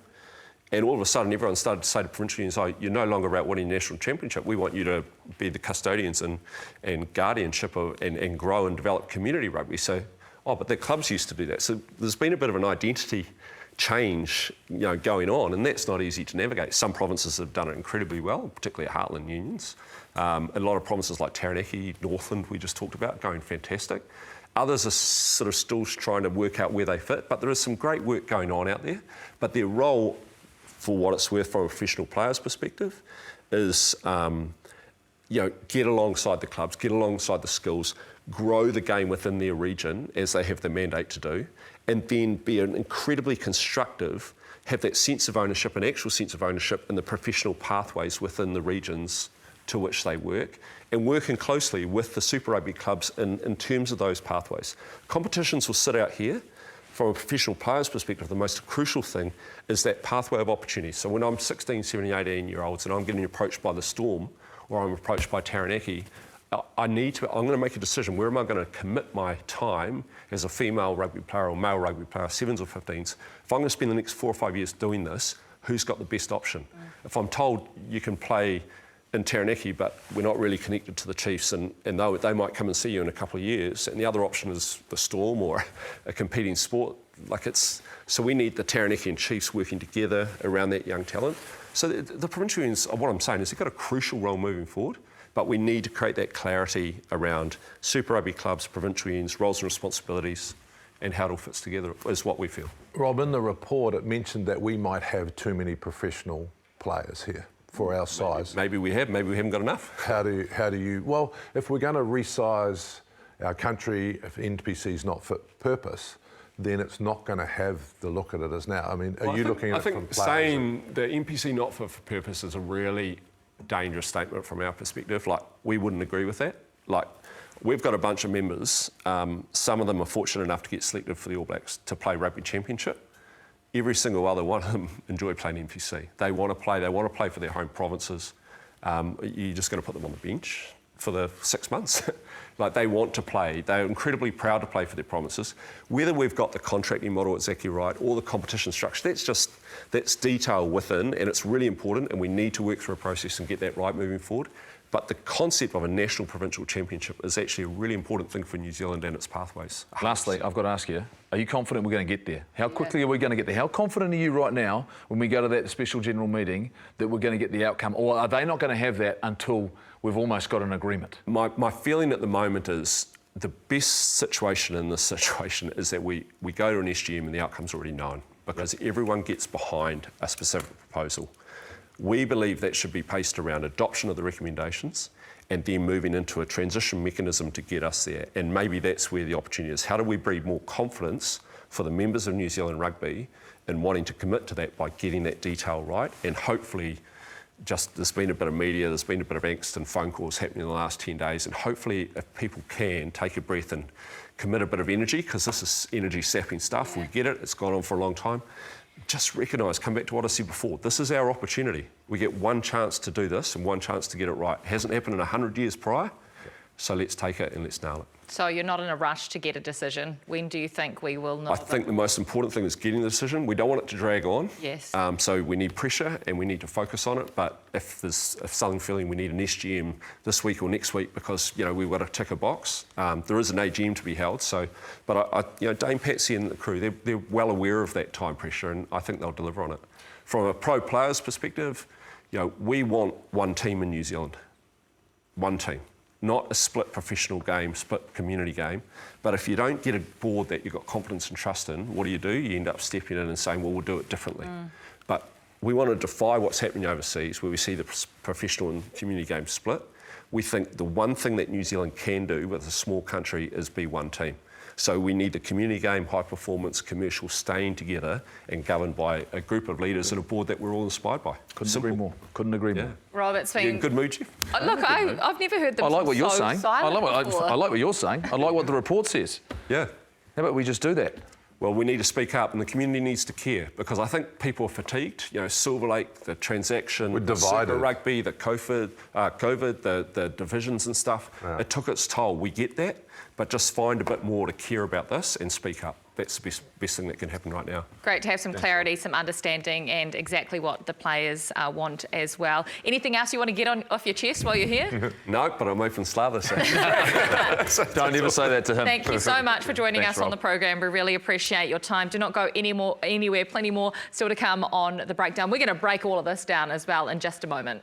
Speaker 8: And all of a sudden, everyone started to say to provincial unions, oh, you're no longer about winning a national championship. We want you to be the custodians and guardianship of, and grow and develop community rugby. So, but the clubs used to do that. So there's been a bit of an identity change, you know, going on, and that's not easy to navigate. Some provinces have done it incredibly well, particularly heartland unions. A lot of provinces like Taranaki, Northland, we just talked about, going fantastic. Others are sort of still trying to work out where they fit, but there is some great work going on out there. But their role, for what it's worth from a professional player's perspective, is you know, get alongside the clubs, get alongside the skills, grow the game within their region as they have the mandate to do, and then be an incredibly constructive, have that sense of ownership, an actual sense of ownership in the professional pathways within the regions to which they work, and working closely with the Super Rugby clubs in terms of those pathways. Competitions will sit out here. From a professional player's perspective, the most crucial thing is that pathway of opportunity. So when I'm 16, 17, 18-year-olds and I'm getting approached by the Storm, or I'm approached by Taranaki, I'm going to make a decision. Where am I going to commit my time as a female rugby player or male rugby player, 7s or 15s? If I'm going to spend the next 4 or 5 years doing this, who's got the best option? If I'm told you can play in Taranaki, but we're not really connected to the Chiefs, and they might come and see you in a couple of years, and the other option is the Storm or a competing sport, so we need the Taranaki and Chiefs working together around that young talent. So the provincial unions, what I'm saying is they've got a crucial role moving forward, but we need to create that clarity around Super Rugby clubs, provincial unions, roles and responsibilities, and how it all fits together is what we feel.
Speaker 5: Rob, in the report it mentioned that we might have too many professional players here for our size.
Speaker 8: Maybe we haven't got enough.
Speaker 5: How do you, well, if we're going to resize our country, if NPC is not fit purpose, then it's not going to have the look at it as now. I mean, are you looking at it from players?
Speaker 8: I think saying the NPC not fit for purpose is a really dangerous statement from our perspective. Like, we wouldn't agree with that. Like, we've got a bunch of members, some of them are fortunate enough to get selected for the All Blacks to play rugby championship. Every single other one of them enjoy playing NPC. They want to play for their home provinces. You're just going to put them on the bench for the 6 months. Like, they want to play. They're incredibly proud to play for their provinces. Whether we've got the contracting model exactly right or the competition structure, that's detail within, and it's really important, and we need to work through a process and get that right moving forward. But the concept of a national provincial championship is actually a really important thing for New Zealand and its pathways.
Speaker 6: Lastly, I've got to ask you, are you confident we're going to get there? How quickly are we going to get there? How confident are you right now when we go to that special general meeting that we're going to get the outcome? Or are they not going to have that until we've almost got an agreement?
Speaker 8: My feeling at the moment is the best situation in this situation is that we go to an SGM and the outcome's already known, because everyone gets behind a specific proposal. We believe that should be paced around adoption of the recommendations and then moving into a transition mechanism to get us there. And maybe that's where the opportunity is. How do we breed more confidence for the members of New Zealand Rugby in wanting to commit to that by getting that detail right? And hopefully, there's been a bit of media, there's been a bit of angst and phone calls happening in the last 10 days. And hopefully, if people can take a breath and commit a bit of energy, because this is energy sapping stuff, we get it, it's gone on for a long time. just recognise, come back to what I said before, this is our opportunity. We get one chance to do this and one chance to get it right. It hasn't happened in 100 years prior, so let's take it and let's nail it.
Speaker 4: So you're not in a rush to get a decision. When do you think we will know?
Speaker 8: I think the most important thing is getting the decision. We don't want it to drag on.
Speaker 4: Yes.
Speaker 8: So we need pressure and we need to focus on it. But if Southern feeling we need an SGM this week or next week because we've got to tick a box, there is an AGM to be held. So, but Dame Patsy and the crew, they're well aware of that time pressure, and I think they'll deliver on it. From a pro players' perspective, we want one team in New Zealand, one team. Not a split professional game, split community game. But if you don't get a board that you've got confidence and trust in, what do? You end up stepping in and saying, well, we'll do it differently. But we want to defy what's happening overseas, where we see the professional and community game split. We think the one thing that New Zealand can do with a small country is be one team. So we need the community game, high performance, commercial staying together and governed by a group of leaders and a board that we're all inspired by.
Speaker 6: Couldn't agree more. Couldn't agree more.
Speaker 4: Rob, it's been...
Speaker 8: You in good mood, Jeff?
Speaker 4: Look, I've never heard them
Speaker 6: I like what you're
Speaker 4: so
Speaker 6: saying. I like what you're saying. I like what the report says.
Speaker 8: Yeah.
Speaker 6: How about we just do that?
Speaker 8: Well, we need to speak up and the community needs to care because I think people are fatigued. Silver Lake, the transaction,
Speaker 5: we're
Speaker 8: the
Speaker 5: divided.
Speaker 8: Super Rugby, the COVID, the divisions and stuff. Yeah. It took its toll. We get that, but just find a bit more to care about this and speak up. That's the best thing that can happen right now.
Speaker 4: Great to have some clarity, some understanding and exactly what the players want as well. Anything else you want to get off your chest while you're here?
Speaker 8: No, but I'm open Slava. So.
Speaker 6: Don't ever say that to him.
Speaker 4: Thank you so much for joining us
Speaker 6: Rob.
Speaker 4: on the program. We really appreciate your time. Do not go anywhere. Plenty more still to come on The Breakdown. We're going to break all of this down as well in just a moment.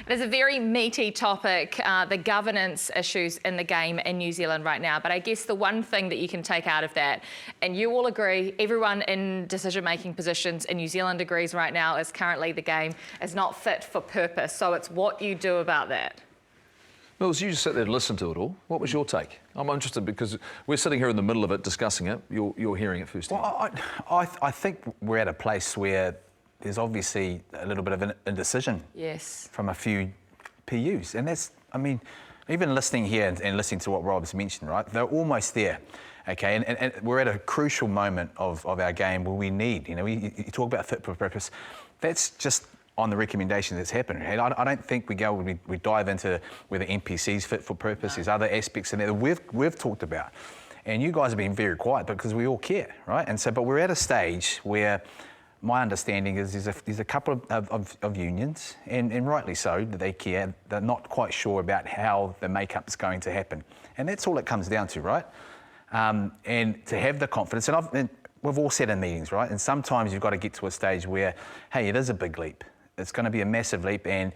Speaker 4: It is a very meaty topic, the governance issues in the game in New Zealand right now. But I guess the one thing that you can take out of that, and you all agree, everyone in decision-making positions in New Zealand agrees right now, is currently the game is not fit for purpose. So it's what you do about that.
Speaker 6: Mills, you just sat there and listened to it all. What was your take? I'm interested because we're sitting here in the middle of it discussing it. You're hearing it first.
Speaker 7: Well, I think we're at a place where there's obviously a little bit of an indecision from a few PUs. And that's, even listening here and listening to what Rob's mentioned, right? They're almost there, okay? And we're at a crucial moment of our game where we need, you talk about fit for purpose. That's just on the recommendation that's happened. Right? I don't think we dive into whether NPC's fit for purpose. There's other aspects in there that we've talked about. And you guys have been very quiet because we all care, right? And so, but we're at a stage where my understanding is there's a couple of unions, and rightly so, that they care. They're not quite sure about how the makeup's going to happen. And that's all it comes down to, right? And to have the confidence, and we've all said in meetings, right? And sometimes you've got to get to a stage where, hey, it is a big leap. It's going to be a massive leap, and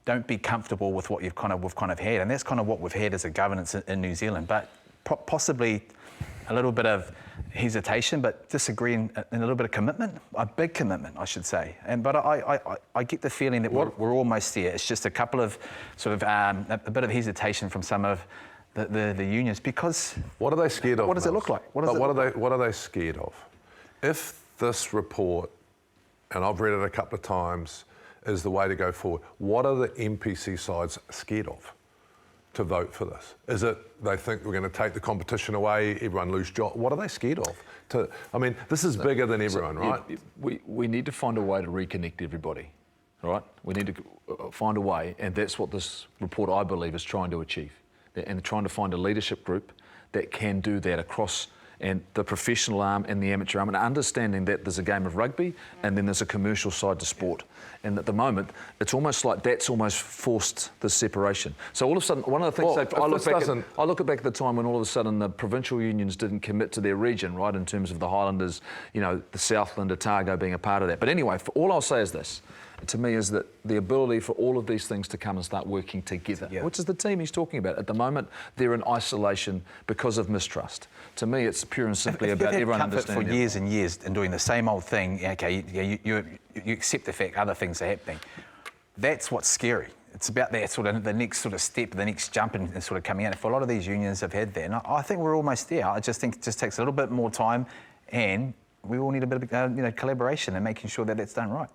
Speaker 7: don't be comfortable with what we've kind of had. And that's kind of what we've had as a governance in New Zealand. But possibly a little bit of hesitation, but disagreeing and a little bit of commitment, a big commitment, I should say. But I get the feeling that we're almost there. It's just a couple of sort of a bit of hesitation from some of the unions because
Speaker 5: what are they scared of?
Speaker 7: What does it look like?
Speaker 5: What are they scared of? If this report, and I've read it a couple of times, is the way to go forward, what are the NPC sides scared of to vote for this? Is it they think we're going to take the competition away, everyone lose jobs? What are they scared of? This is bigger than everyone, right?
Speaker 6: We need to find a way to reconnect everybody, right? We need to find a way, and that's what this report, I believe, is trying to achieve, and trying to find a leadership group that can do that across and the professional arm and the amateur arm, and understanding that there's a game of rugby and then there's a commercial side to sport. And at the moment, it's almost like that's almost forced the separation. So all of a sudden, one of the things I look back at the time when all of a sudden the provincial unions didn't commit to their region, right, in terms of the Highlanders, the Southland, Otago being a part of that. But anyway, all I'll say is this. To me, is that the ability for all of these things to come and start working together, which is the team he's talking about. At the moment, they're in isolation because of mistrust. To me, it's pure and simply about everyone understanding.
Speaker 7: For years and years and doing the same old thing, okay, you accept the fact other things are happening. That's what's scary. It's about that sort of the next sort of step, the next jump and sort of coming out. For a lot of these unions have had that, and I think we're almost there. I just think it just takes a little bit more time, and we all need a bit of collaboration and making sure that it's done right.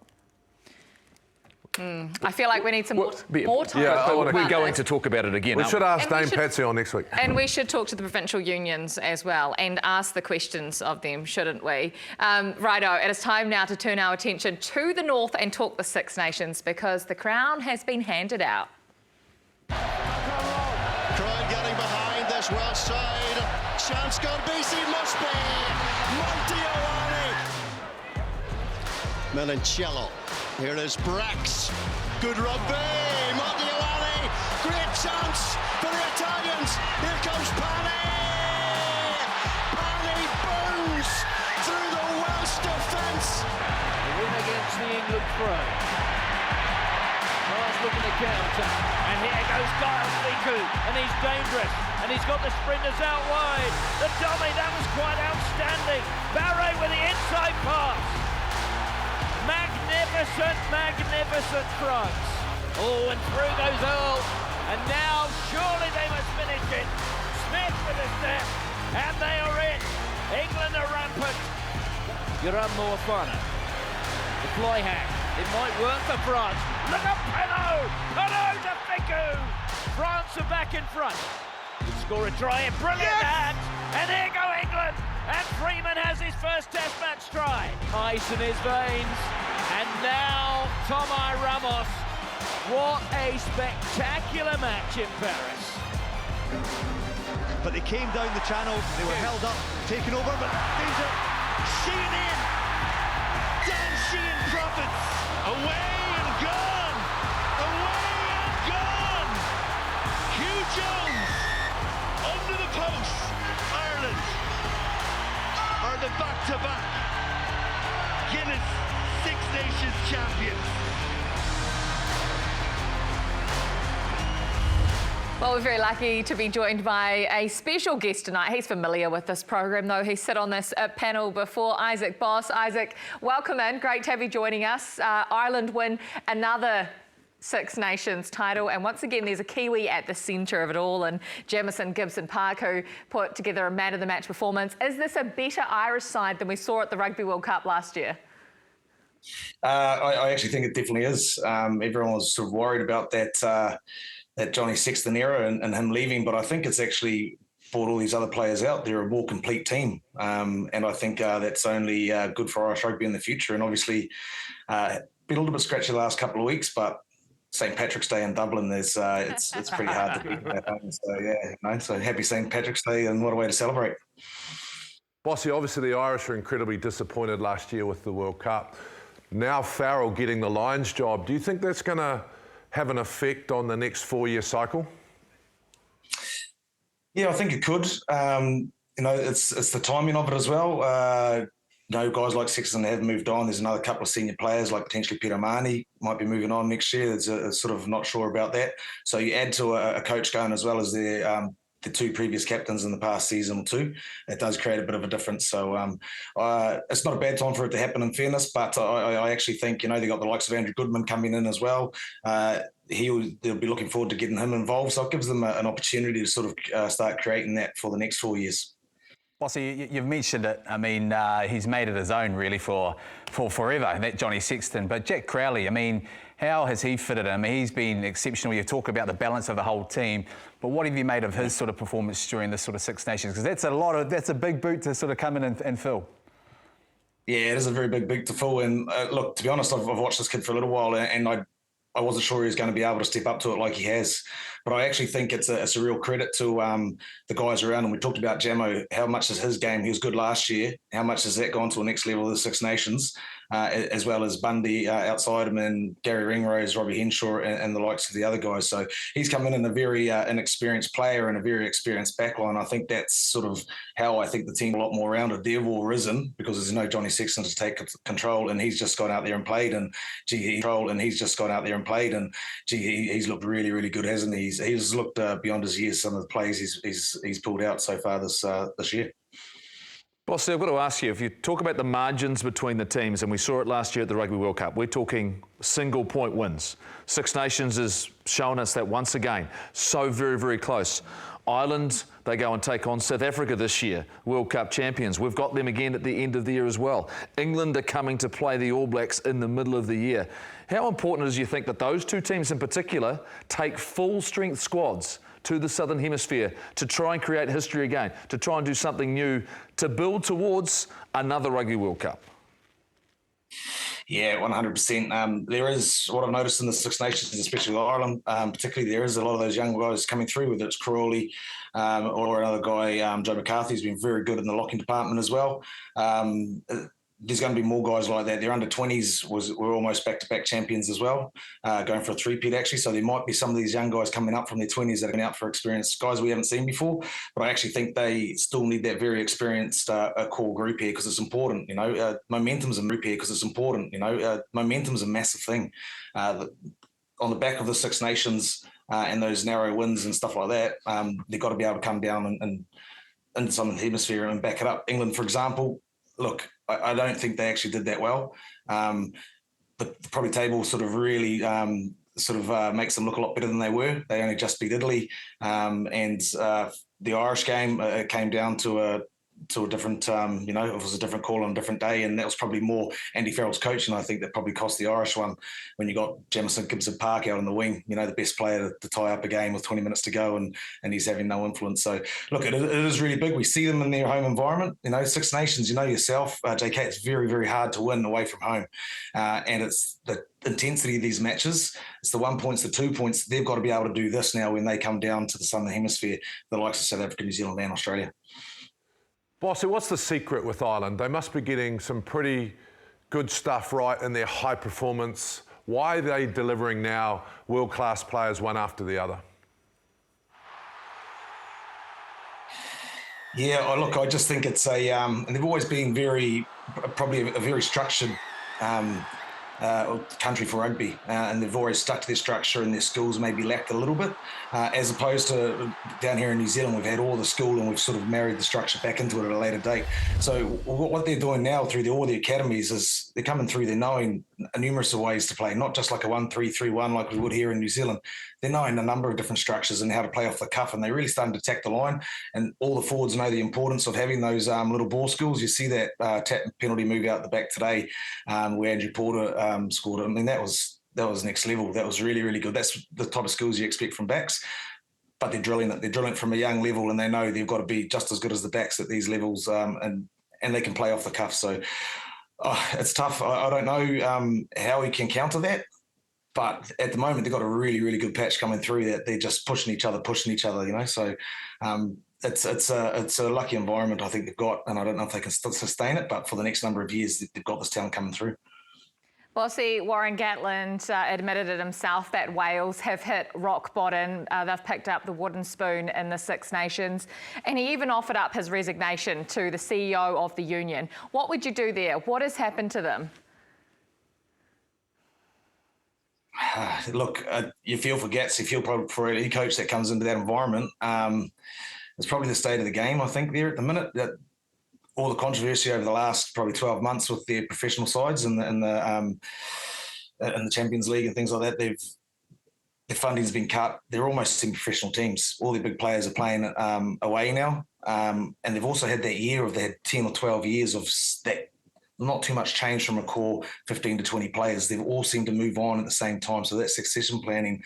Speaker 4: I feel like we need some more time.
Speaker 5: Yeah,
Speaker 6: we're going to talk about it again.
Speaker 5: We should ask
Speaker 4: And we
Speaker 5: Dame
Speaker 4: should-
Speaker 5: Patsy on next week.
Speaker 4: And we should talk to the provincial unions as well and ask the questions of them, shouldn't we? Righto, it is time now to turn our attention to the north and talk the Six Nations, because the crown has been handed out.
Speaker 3: Crown getting behind this Welsh side. Chance got BC must be. Monty Ioane. Melancello. Here is Brax. Good rugby. Monty Ioane. Great chance for the Italians. Here comes Pani. Pani burns through the Welsh defence.
Speaker 1: The win against the England throne. Last looking to counter, and here goes Giles Liku, and he's dangerous, and he's got the sprinters out wide. The dummy, that was quite outstanding. Barre with the inside pass. Magnificent, magnificent France. Oh, and through goes Earl, and now surely they must finish it. Smith with a step, and they are in. England are rampant. Moana. The fly hack. It might work for France. Look at Penot to Fiku. France are back in front. Could score a try. Brilliant hand. And here go England. And Freeman has his first Test match try. Ice in his veins. And now Tomai Ramos. What a spectacular match in Paris.
Speaker 3: But they came down the channel, they were held up, taken over, but danger. Sheehan in. Dan Sheehan profits. Away and gone. Away and gone. Hugh Jones under the post. Ireland are the back-to-back Guinness Six Nations champions.
Speaker 4: Well, we're very lucky to be joined by a special guest tonight. He's familiar with this program, though. He's sat on this panel before. Isaac Boss. Isaac, welcome in. Great to have you joining us. Ireland win another Six Nations title, and once again there's a Kiwi at the centre of it all, and Jamison Gibson-Park, who put together a man of the match performance. Is this a better Irish side than we saw at the Rugby World Cup last year?
Speaker 9: I actually think it definitely is. Everyone was sort of worried about that Johnny Sexton era and him leaving, but I think it's actually brought all these other players out. They're a more complete team, and I think that's only good for Irish rugby in the future. And obviously, been a little bit scratchy the last couple of weeks, but St. Patrick's Day in Dublin, it's pretty hard to beat that home. So yeah, so happy St. Patrick's Day, and what a way to celebrate.
Speaker 5: Bossy, obviously the Irish were incredibly disappointed last year with the World Cup. Now Farrell getting the Lions job. Do you think that's going to have an effect on the next 4-year cycle?
Speaker 9: Yeah, I think it could. It's the timing of it as well. Guys like Sexton have moved on. There's another couple of senior players, like potentially Peter Marnie might be moving on next year. There's sort of not sure about that. So you add to a coach going as well as the two previous captains in the past season or two. It does create a bit of a difference. So it's not a bad time for it to happen, in fairness, but I actually think, they got the likes of Andrew Goodman coming in as well. They'll be looking forward to getting him involved. So it gives them an opportunity to sort of start creating that for the next 4 years.
Speaker 7: Bossy, you've mentioned it. I mean, he's made it his own really for forever, that Johnny Sexton. But Jack Crowley, I mean, how has he fitted in? I mean, he's been exceptional. You talk about the balance of the whole team, but what have you made of his sort of performance during this sort of Six Nations? Because that's a big boot to sort of come in and fill.
Speaker 9: Yeah, it is a very big boot to fill. And look, to be honest, I've watched this kid for a little while, and I wasn't sure he was going to be able to step up to it like he has. But I actually think it's a real credit to the guys around him. We talked about Jamo, how much is his game? He was good last year. How much has that gone to the next level of the Six Nations, as well as Bundy outside him, and Gary Ringrose, Robbie Henshaw, and the likes of the other guys. So he's come in a very inexperienced player and a very experienced backline. I think that's sort of how I think the team a lot more rounded. They've all risen because there's no Johnny Sexton to take control, and he's just gone out there and played. And he's looked really, really good, hasn't he? He's looked beyond his years. Some of the plays he's pulled out so far this year.
Speaker 6: Bossy, I've got to ask you, if you talk about the margins between the teams, and we saw it last year at the Rugby World Cup, we're talking single point wins. Six Nations has shown us that once again, so very, very close. Ireland, they go and take on South Africa this year, World Cup champions. We've got them again at the end of the year as well. England are coming to play the All Blacks in the middle of the year. How important is, you think, that those two teams in particular take full-strength squads to the Southern Hemisphere to try and create history again, to try and do something new, to build towards another Rugby World Cup?
Speaker 9: Yeah, 100%. There is, what I've noticed in the Six Nations, especially Ireland, particularly, there is a lot of those young guys coming through, whether it's Crawley or another guy, Joe McCarthy, who's been very good in the locking department as well. There's going to be more guys like that. Their under-20s were almost back-to-back champions as well, going for a three-peat actually. So there might be some of these young guys coming up from their 20s that are going out for experience, guys we haven't seen before. But I actually think they still need that very experienced core group here because it's important. Momentum's a group here because it's important. Momentum's a massive thing. On the back of the Six Nations and those narrow wins and stuff like that, they've got to be able to come down and into some of the hemisphere and back it up. England, for example, look, I don't think they actually did that well. The probably table sort of really makes them look a lot better than they were. They only just beat Italy. And the Irish game came down to a different, it was a different call on a different day. And that was probably more Andy Farrell's coaching. I think that probably cost the Irish one when you got Jamison Gibson-Park out on the wing, the best player to tie up a game with 20 minutes to go and he's having no influence. So, look, it is really big. We see them in their home environment. Six Nations, yourself, JK, it's very, very hard to win away from home. And it's the intensity of these matches. It's the 1 points, the 2 points. They've got to be able to do this now when they come down to the Southern Hemisphere, the likes of South Africa, New Zealand and Australia.
Speaker 5: Bossy, what's the secret with Ireland? They must be getting some pretty good stuff right in their high performance. Why are they delivering now world-class players one after the other?
Speaker 9: Yeah, look, I just think it's and they've always been probably a very structured country for rugby, and they've always stuck to their structure and their skills maybe lacked a little bit, as opposed to down here in New Zealand, we've had all the school and we've sort of married the structure back into it at a later date. So what they're doing now through all the academies is they're coming through, they're knowing numerous ways to play, not just like a 1-3-3-1 like we would here in New Zealand. They're knowing a number of different structures and how to play off the cuff, and they're really starting to attack the line, and all the forwards know the importance of having those little ball skills. You see that tap penalty move out the back today where Andrew Porter scored it. I mean, that was next level. That was really, really good. That's the type of skills you expect from backs, but they're drilling it. They're drilling it from a young level, and they know they've got to be just as good as the backs at these levels, and they can play off the cuff. So it's tough. I don't know how we can counter that, but at the moment they've got a really, really good patch coming through that they're just pushing each other. So it's a lucky environment I think they've got, and I don't know if they can still sustain it, but for the next number of years they've got this talent coming through.
Speaker 4: Bossy, Warren Gatland admitted it himself that Wales have hit rock bottom. They've picked up the wooden spoon in the Six Nations, and he even offered up his resignation to the CEO of the union. What would you do there? What has happened to them?
Speaker 9: Look, you feel for Gats, you feel probably for any coach that comes into that environment. It's probably the state of the game, I think, there at the minute. That all the controversy over the last probably 12 months with their professional sides and the Champions League and things like that, their funding's been cut. They're almost semi-professional teams. All their big players are playing away now, and they've also had that year of they had 10 or 12 years of that. Not too much change from a core 15 to 20 players. They've all seemed to move on at the same time. So that succession planning,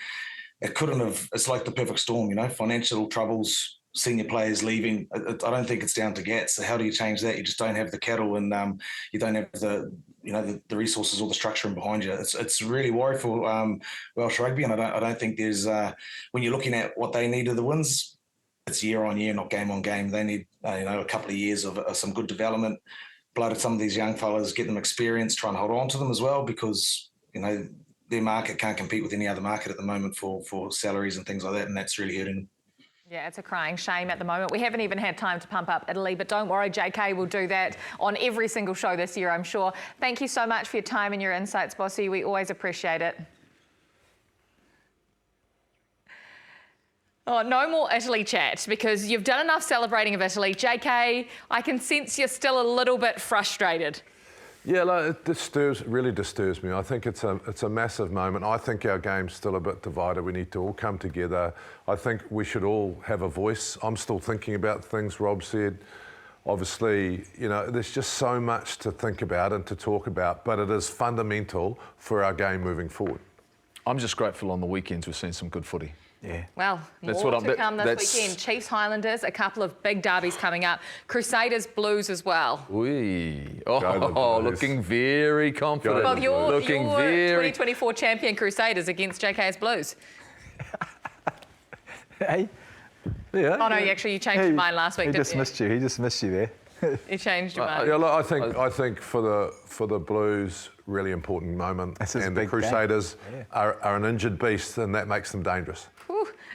Speaker 9: it's like the perfect storm, financial troubles, senior players leaving. I don't think it's down to Gats. So how do you change that? You just don't have the cattle, and you don't have the resources or the structure in behind you. It's really worryful Welsh rugby, and I don't think there's when you're looking at what they need of the wins, it's year on year, not game on game. They need a couple of years of some good development, blood some of these young fellas, get them experience, try and hold on to them as well, because their market can't compete with any other market at the moment for salaries and things like that, and that's really hurting them.
Speaker 4: Yeah, it's a crying shame at the moment. We haven't even had time to pump up Italy, but don't worry, JK will do that on every single show this year, I'm sure. Thank you so much for your time and your insights, Bossy. We always appreciate it. Oh, no more Italy chat, because you've done enough celebrating of Italy. JK, I can sense you're still a little bit frustrated.
Speaker 5: Yeah, like, it really disturbs me. I think it's a massive moment. I think our game's still a bit divided. We need to all come together. I think we should all have a voice. I'm still thinking about things Rob said. Obviously, you know, there's just so much to think about and to talk about, but it is fundamental for our game moving forward.
Speaker 6: I'm just grateful on the weekends we've seen some good footy.
Speaker 7: Yeah.
Speaker 4: Well, more to come this weekend. Chiefs, Highlanders, a couple of big derbies coming up. Crusaders, Blues as well.
Speaker 6: Looking very confident.
Speaker 4: Well, your
Speaker 6: very
Speaker 4: 2024 champion Crusaders against JK's Blues.
Speaker 10: Hey. Yeah.
Speaker 4: Oh no, you changed your mind last week, didn't you?
Speaker 10: He just missed you there.
Speaker 4: You changed your mind.
Speaker 5: Yeah, look, I think for the Blues, really important moment, and the Crusaders are an injured beast, and that makes them dangerous.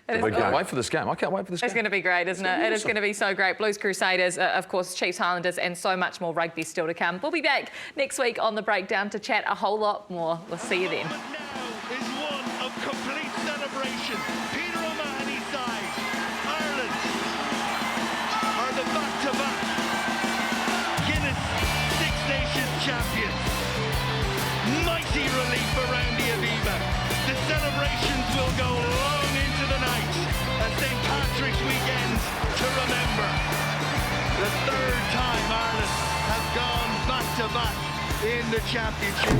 Speaker 6: I can't wait for this game. I can't wait for this game.
Speaker 4: It's going to be great, isn't it? It is going to be so great. Blues, Crusaders, of course, Chiefs, Highlanders, and so much more rugby still to come. We'll be back next week on The Breakdown to chat a whole lot more. We'll see you then.
Speaker 3: Now is one of complete celebration. Peter O'Mahony's side, Ireland, are the back-to-back Guinness Six Nations champions. Mighty relief around the Aviva. The celebrations will go long into the night, a St. Patrick's weekend to remember. The third time Ireland has gone back-to-back in the championship.